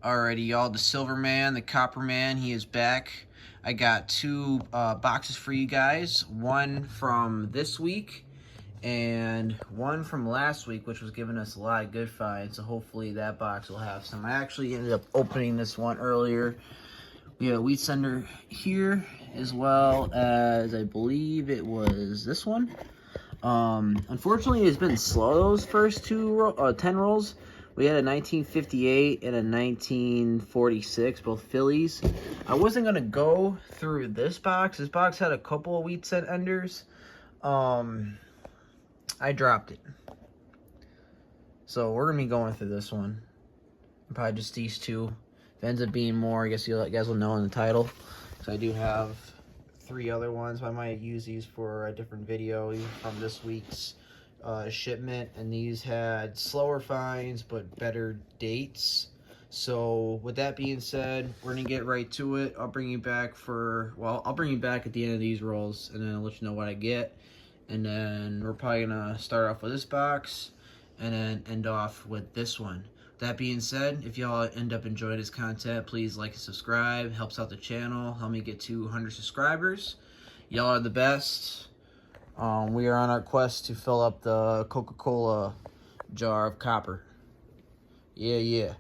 Alrighty, y'all, the Silver Man, the Copper Man, he is back. I got two boxes for you guys. One from this week and one from last week, which was giving us a lot of good finds. So hopefully that box will have some. I actually ended up opening this one earlier. We have a Wheat Sender here, as well as I believe it was this one. Unfortunately, it's been slow those first 10 rolls. We had a 1958 and a 1946, both Phillies. I wasn't going to go through this box. This box had a couple of Wheat Senders. I dropped it. So we're going to be going through this one. Probably just these two. If it ends up being more, I guess you guys will know in the title. So I do have 3 other ones, but I might use these for a different video from this week's shipment. And these had slower finds but better dates. So with that being said, we're gonna get right to it. I'll bring you back I'll bring you back at the end of these rolls, and then I'll let you know what I get. And then we're probably gonna start off with this box and then end off with this one. That being said, if y'all end up enjoying this content, please like and subscribe. Helps out the channel. Help me get to 100 subscribers. Y'all are the best. We are on our quest to fill up the Coca-Cola jar of copper. Yeah.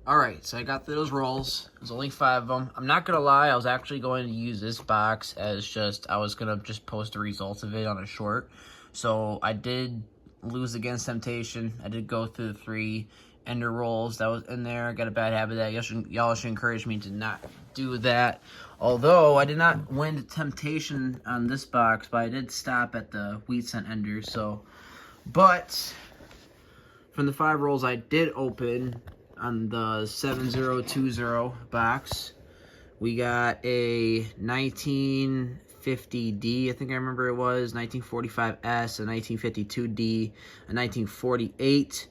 Alright, so I got those rolls. There's only 5 of them. I'm not going to lie, I was actually going to use this box as I was going to just post the results of it on a short. So I did lose against Temptation. I did go through the 3 ender rolls that was in there. I got a bad habit that y'all should encourage me to not do that. Although I did not win the Temptation on this box, but I did stop at the Wheat Sent ender. But from the 5 rolls I did open on the 7020 box, we got a 1950D, I think I remember it was, 1945S, a 1952D, a 1948,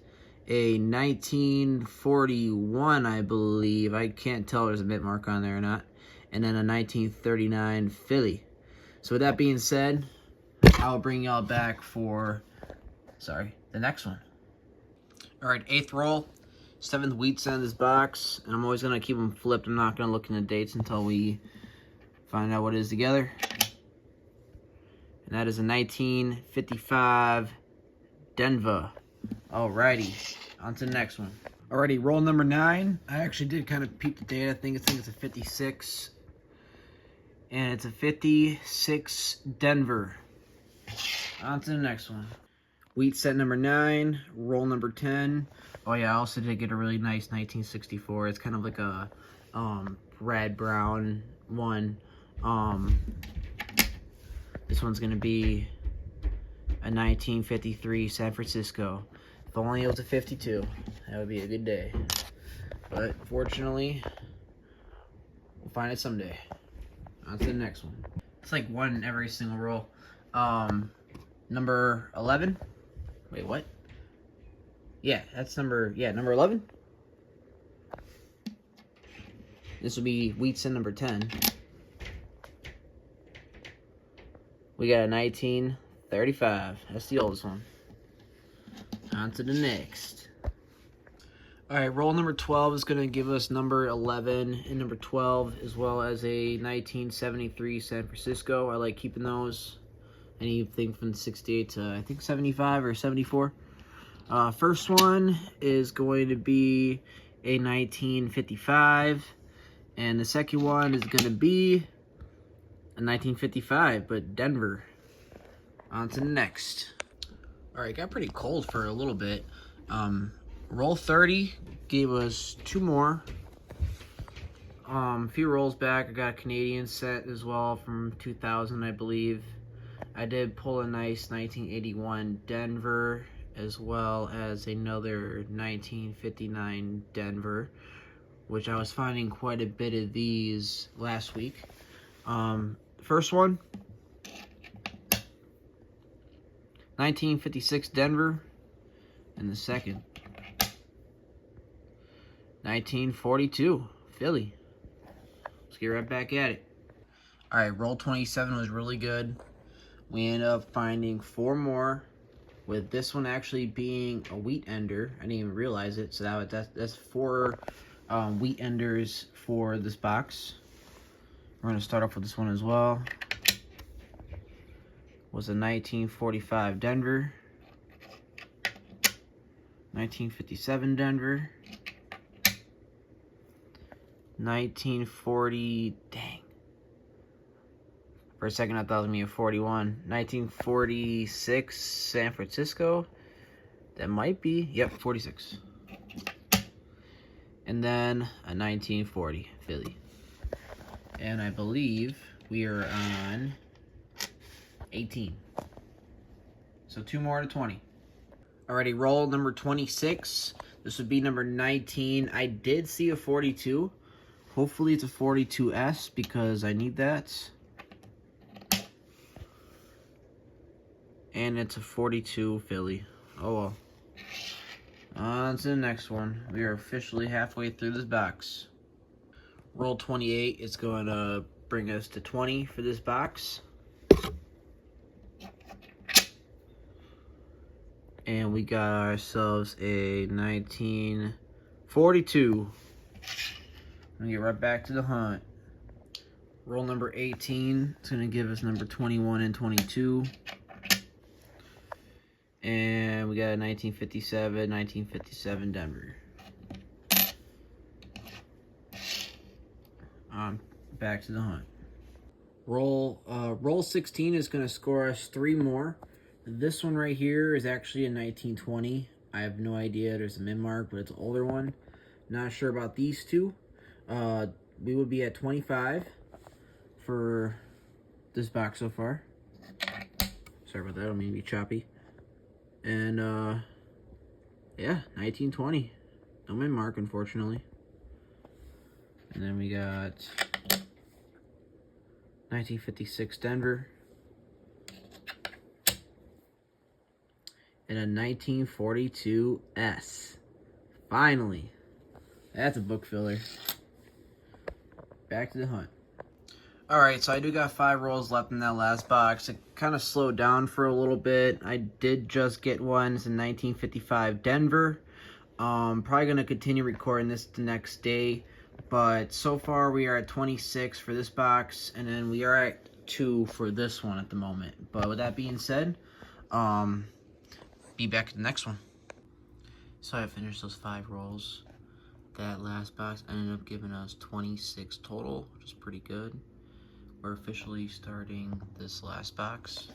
a 1941, I believe. I can't tell if there's a bit mark on there or not. And then a 1939 Philly. So with that being said, I'll bring y'all back for, the next one. Alright, 8th roll. 7th Wheat Send this box, and I'm always going to keep them flipped. I'm not going to look in the dates until we find out what it is together. And that is a 1955 Denver. Alrighty, on to the next one. Alrighty, roll number 9. I actually did kind of peep the date. I think it's a 56. And it's a 56 Denver. On to the next one. Wheat set number 9, roll number 10. Oh yeah, I also did get a really nice 1964. It's kind of like a red-brown one. This one's gonna be a 1953 San Francisco. If only it was a 52, that would be a good day. But fortunately, we'll find it someday. On to the next one. It's like one in every single roll. Number 11. Wait, what? Yeah, that's number 11. This will be Wheat Send number 10. We got a 1935. That's the oldest one. On to the next. Alright, roll number 12 is going to give us number 11 and number 12, as well as a 1973 San Francisco. I like keeping those. Anything from 68 to, I think, 75 or 74. First one is going to be a 1955, and the second one is going to be a 1955, but Denver. On to the next. Alright, got pretty cold for a little bit. Roll 30 gave us 2 more. A few rolls back, I got a Canadian set as well from 2000, I believe. I did pull a nice 1981 Denver, as well as another 1959 Denver, which I was finding quite a bit of these last week. First one, 1956 Denver, and the second, 1942 Philly. Let's get right back at it. Alright, roll 27 was really good. We ended up finding 4 more. with this one actually being a wheat ender. I didn't even realize it. So that's 4 wheat enders for this box. We're going to start off with this one as well. Was a 1945 Denver, 1957 Denver, 1940, dang. For a second I thought it was me a 41. 1946 San Francisco. That might be, yep, 46. And then a 1940 Philly. And I believe we are on 18. So 2 more to 20. Alrighty, roll number 26. This would be number 19. I did see a 42. Hopefully it's a 42S because I need that. And it's a 42 Philly. Oh well. On to the next one. We are officially halfway through this box. Roll 28. It's going to bring us to 20 for this box. And we got ourselves a 1942. We'll get right back to the hunt. Roll number 18. It's going to give us number 21 and 22. And we got a 1957 Denver. Back to the hunt. Roll 16 is going to score us 3 more. This one right here is actually a 1920. I have no idea. There's a min mark, but it's an older one. Not sure about these two. We would be at 25 for this box so far. Sorry about that. I don't mean to be choppy. And, yeah, 1920. No min mark, unfortunately. And then we got 1956 Denver. And a 1942 S. Finally. That's a book filler. Back to the hunt. Alright, so I do got 5 rolls left in that last box. It kind of slowed down for a little bit. I did just get one. It's a 1955 Denver. Probably going to continue recording this the next day. But so far we are at 26 for this box. And then we are at 2 for this one at the moment. But with that being said, be back at the next one. So I finished those 5 rolls. That last box ended up giving us 26 total, which is pretty good. We're officially starting this last box,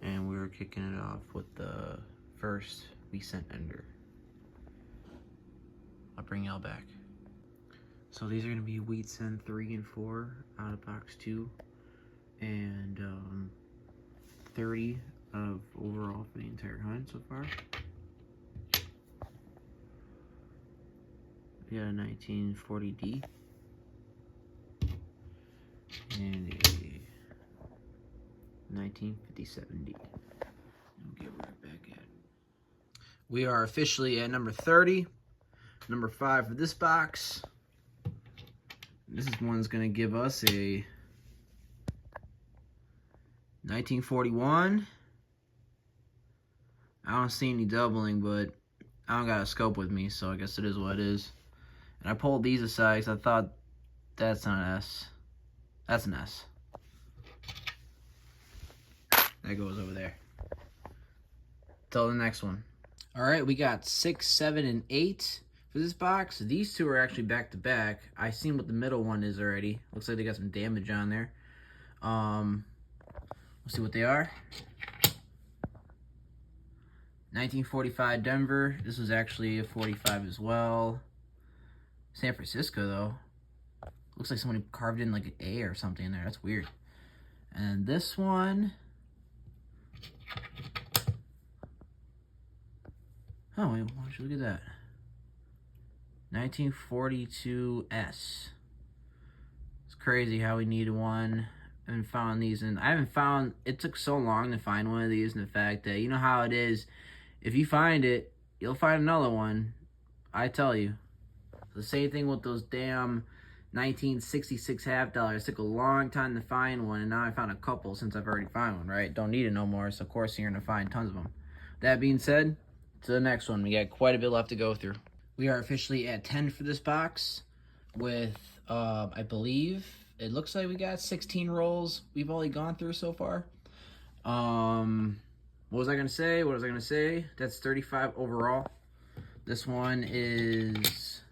and we're kicking it off with the first we sent ender. I'll bring y'all back. So these are going to be Wheat Send 3 and 4 out of box 2, and 30 of overall for the entire hunt so far. We got a 1940D and a 1957D. We'll get right back at it. We are officially at number 30, number 5 for this box. This is one's gonna give us a 1941. I don't see any doubling, but I don't got a scope with me, so I guess it is what it is. And I pulled these aside because I thought that's not an S. That's an S. That goes over there. Till the next one. Alright, we got 6, 7, and 8 for this box. These two are actually back to back. I seen what the middle one is already. Looks like they got some damage on there. We'll see what they are. 1945 Denver. This was actually a 45 as well. San Francisco, though. Looks like someone carved in like an A or something in there. That's weird. And this one. Oh, wait, why don't you look at that? 1942S. It's crazy how we need one. I haven't found these, and I haven't found, it took so long to find one of these, and the fact that, you know how it is, if you find it, you'll find another one. I tell you. The same thing with those damn 1966 half dollars. It took a long time to find one, and now I found a couple since I've already found one, right? Don't need it no more, so of course you're going to find tons of them. That being said, to the next one. We got quite a bit left to go through. We are officially at 10 for this box with, I believe, it looks like we got 16 rolls we've only gone through so far. What was I going to say? That's 35 overall. This one is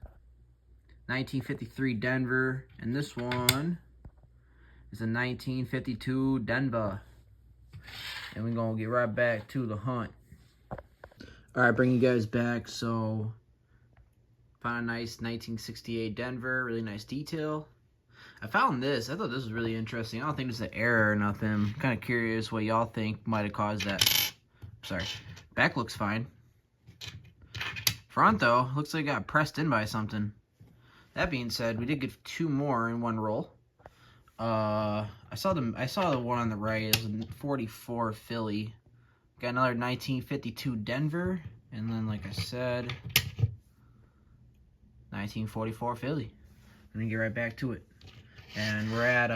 1953 Denver, and this one is a 1952 Denver. And we're going to get right back to the hunt. All right, bring you guys back. So, found a nice 1968 Denver, really nice detail. I found this. I thought this was really interesting. I don't think it's an error or nothing. I'm kind of curious what y'all think might have caused that. Sorry. Back looks fine. Front, though, looks like it got pressed in by something. That being said, we did get 2 more in one roll. I saw the one on the right. It was a 44 Philly. Got another 1952 Denver, and then, like I said, 1944 Philly. Let me get right back to it. And we're at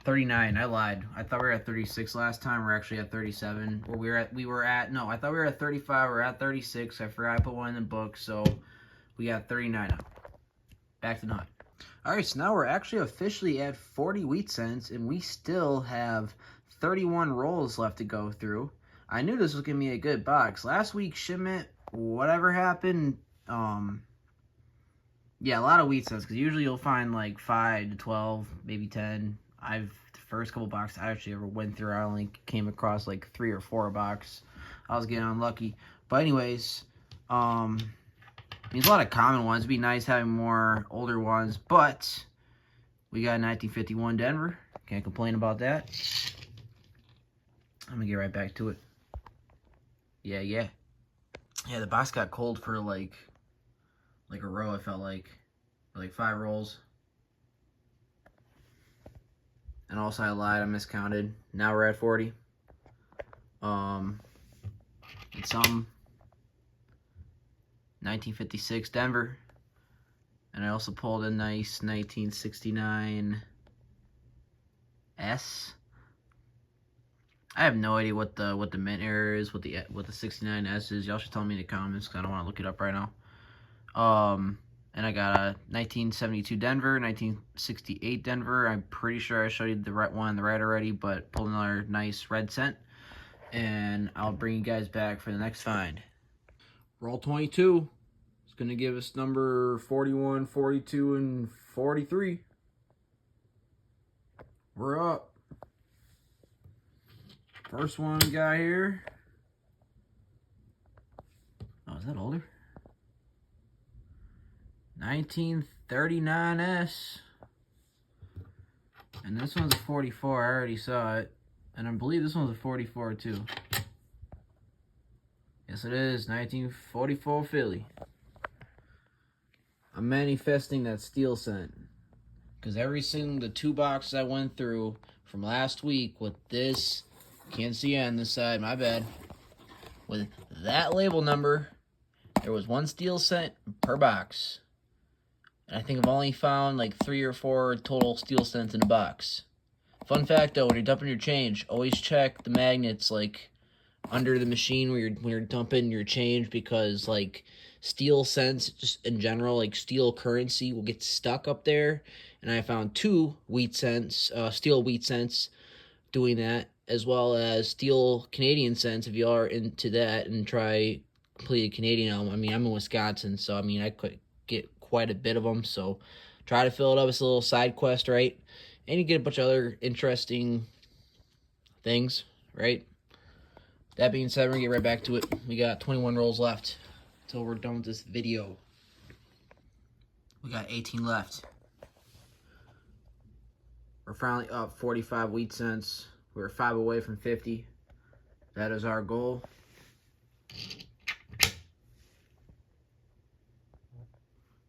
39. I lied. I thought we were at 36 last time. We're actually at 37. Or I thought we were at 35. We're at 36. I forgot I put one in the book, so we got 39 now. Back to nut. All right, so now we're actually officially at 40 wheat cents, and we still have 31 rolls left to go through. I knew this was going to be a good box. Last week's shipment, whatever happened, yeah, a lot of wheat cents, because usually you'll find like 5 to 12, maybe 10. The first couple boxes I actually ever went through, I only came across like 3 or 4 a box. I was getting unlucky. But anyways, there's a lot of common ones. It'd be nice having more older ones, but we got 1951 Denver. Can't complain about that. I'm gonna get right back to it. Yeah, the box got cold for like a row, I felt like 5 rolls. And also I lied, I miscounted. Now we're at 40. It's 1956 Denver. And I also pulled a nice 1969 S. I have no idea what the mint error is, what the 69S is. Y'all should tell me in the comments, because I don't want to look it up right now. And I got a 1972 Denver, 1968 Denver. I'm pretty sure I showed you the right one on the right already, but pulled another nice red cent. And I'll bring you guys back for the next find. Roll 22. It's going to give us number 41, 42, and 43. We're up. First one we got here. Oh, is that older? 1939S. And this one's a 44. I already saw it. And I believe this one's a 44 too. Yes, it is. 1944 Philly. I'm manifesting that steel scent. Because the 2 boxes I went through from last week with this, can't see on this side, my bad. With that label number, there was 1 steel scent per box. And I think I've only found like 3 or 4 total steel scents in a box. Fun fact though, when you're dumping your change, always check the magnets like under the machine when you're dumping your change, because like steel cents, just in general, like steel currency will get stuck up there. And I found 2 wheat cents, steel wheat cents doing that, as well as steel Canadian cents if you are into that and try completely Canadian. I mean, I'm in Wisconsin, so I mean I could get quite a bit of them, so try to fill it up. It's a little side quest, right? And you get a bunch of other interesting things, right? That being said, we're gonna get right back to it. We got 21 rolls left until we're done with this video. We got 18 left. We're finally up 45 wheat cents. We're 5 away from 50. That is our goal.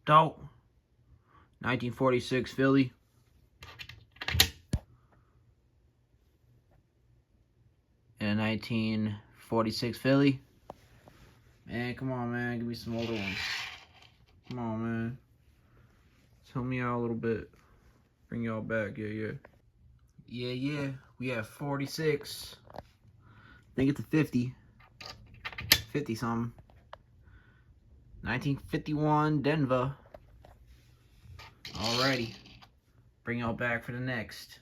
Dope. 1946 Philly. And a 1946 Philly. Man, come on, man. Give me some older ones. Come on, man. Help me out a little bit. Bring y'all back. Yeah. We have 46. think it's a 50. 50 something. 1951 Denver. Alrighty. Bring y'all back for the next.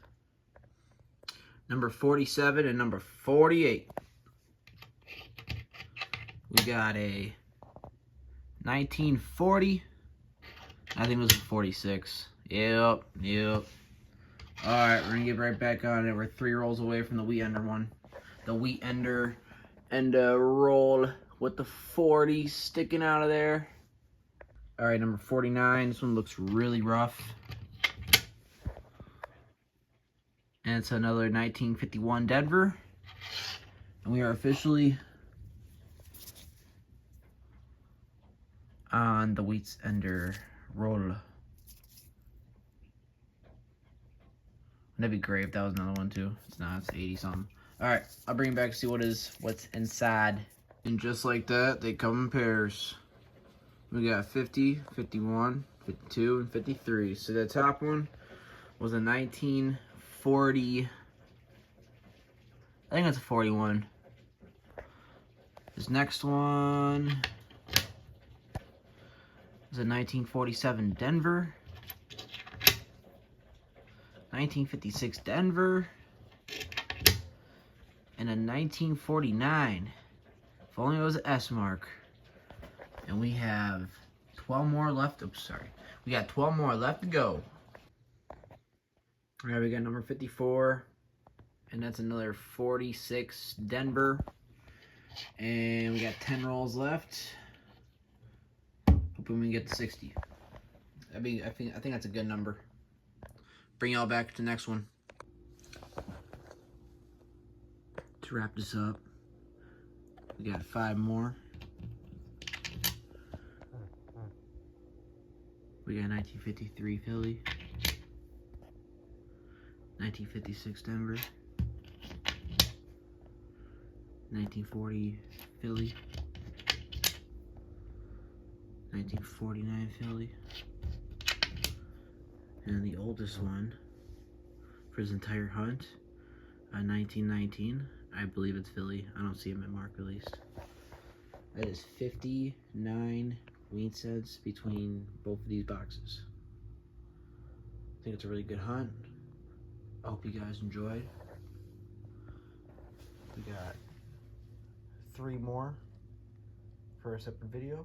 Number 47 and number 48. We got a 1940. I think it was a 46. Yep. Alright, we're going to get right back on it. We're 3 rolls away from the Wheat Ender one. The Wheat Ender and a roll with the 40 sticking out of there. Alright, number 49. This one looks really rough. And it's another 1951 Denver. And we are officially on the Wheat Ender roll. That'd be great if that was another one too. It's not, it's 80 something. Alright, I'll bring it back to see what's inside. And just like that, they come in pairs. We got 50, 51, 52, and 53. So the top one was a 1940. I think that's a 41. This next one is a 1947 Denver. 1956 Denver. And a 1949. If only it was an S mark. And we have 12 more left. Oops, sorry. We got 12 more left to go. Alright, we got number 54. And that's another 46 Denver. And we got 10 rolls left. Hoping we can get to 60. I think that's a good number. Bring y'all back to the next one. To wrap this up, we got 5 more. We got 1953 Philly, 1956 Denver, 1940 Philly, 1949 Philly, and the oldest one for his entire hunt, 1919. I believe it's Philly. I don't see him at mark released. That is 59 Wheat Cents between both of these boxes. I think it's a really good hunt. I hope you guys enjoyed. We got 3 more for a separate video.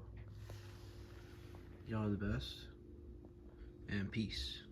Y'all are the best. And peace.